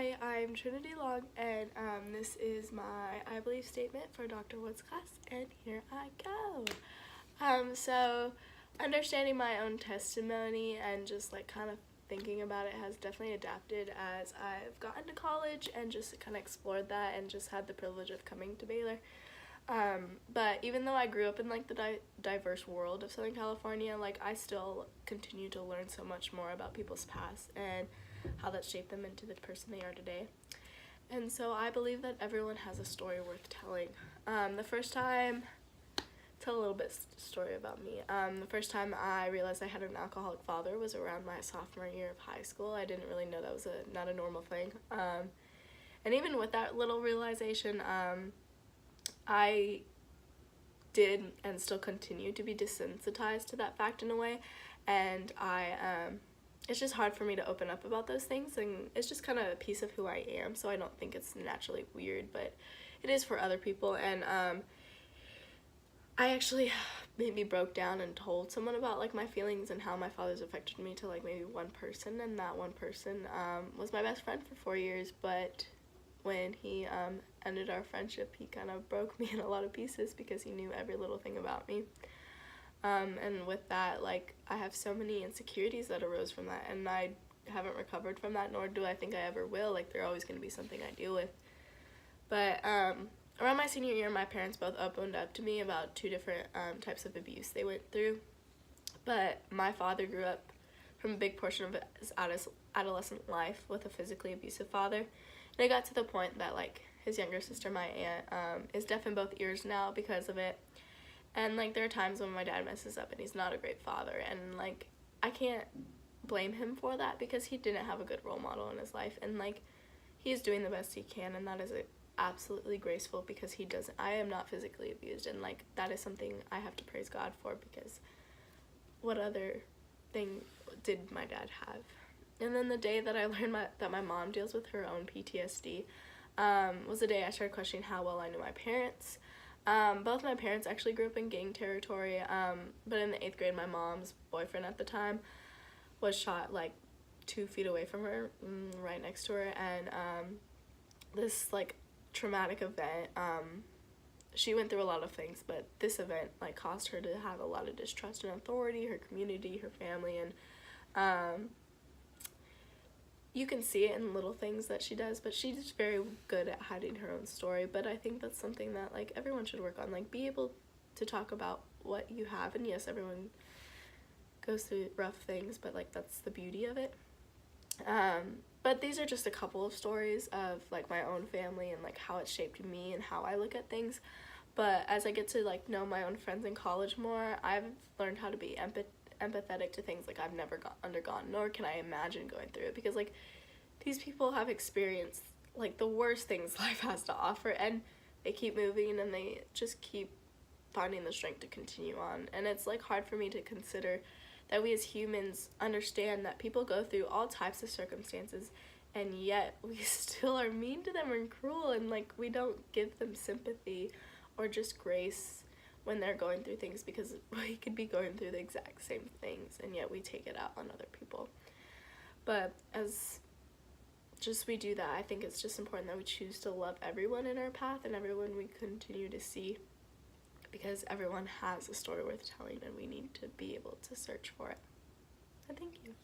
Hi, I'm Trinity Long, and this is my I Believe statement for Dr. Wood's class, and here I go. So understanding my own testimony and just like kind of thinking about it has definitely adapted as I've gotten to college and just kind of explored that and just had the privilege of coming to Baylor. But even though I grew up in like the diverse world of Southern California, like I still continue to learn so much more about people's past and how that shaped them into the person they are today. And so I believe that everyone has a story worth telling. The first time, tell a little bit story about me. The first time I realized I had an alcoholic father was around my sophomore year of high school. I didn't really know that was not a normal thing. And even with that little realization, I did and still continue to be desensitized to that fact in a way, and it's just hard for me to open up about those things, and it's just kind of a piece of who I am, so I don't think it's naturally weird, but it is for other people. And I actually maybe broke down and told someone about like my feelings and how my father's affected me to like maybe one person, and that one person was my best friend for 4 years, but when he ended our friendship, he kind of broke me in a lot of pieces because he knew every little thing about me. And with that, like, I have so many insecurities that arose from that, and I haven't recovered from that, nor do I think I ever will. Like, they're always going to be something I deal with. But around my senior year, my parents both opened up to me about two different types of abuse they went through. But my father grew up from a big portion of his adolescent life with a physically abusive father. And it got to the point that, like, his younger sister, my aunt, is deaf in both ears now because of it. And, like, there are times when my dad messes up and he's not a great father. And, like, I can't blame him for that because he didn't have a good role model in his life. And, like, he's doing the best he can, and that is absolutely graceful because he doesn't. I am not physically abused, and, like, that is something I have to praise God for, because what other thing did my dad have? And then the day that I learned that my mom deals with her own PTSD was the day I started questioning how well I knew my parents. Both my parents actually grew up in gang territory, but in the 8th grade, my mom's boyfriend at the time was shot like 2 feet away from her, right next to her, and this like traumatic event, she went through a lot of things, but this event like caused her to have a lot of distrust in authority, her community, her family, and you can see it in little things that she does, but she's very good at hiding her own story. But I think that's something that like everyone should work on, like be able to talk about what you have. And yes, everyone goes through rough things, but like that's the beauty of it. But these are just a couple of stories of like my own family and like how it shaped me and how I look at things. But as I get to like know my own friends in college more, I've learned how to be empathetic to things like I've never undergone, nor can I imagine going through it, because like these people have experienced like the worst things life has to offer, and they keep moving and they just keep finding the strength to continue on. And it's like hard for me to consider that we as humans understand that people go through all types of circumstances, and yet we still are mean to them and cruel, and like we don't give them sympathy or just grace when they're going through things, because we could be going through the exact same things, and yet we take it out on other people. But as just we do that, I think it's just important that we choose to love everyone in our path and everyone we continue to see, because everyone has a story worth telling, and we need to be able to search for it. And thank you.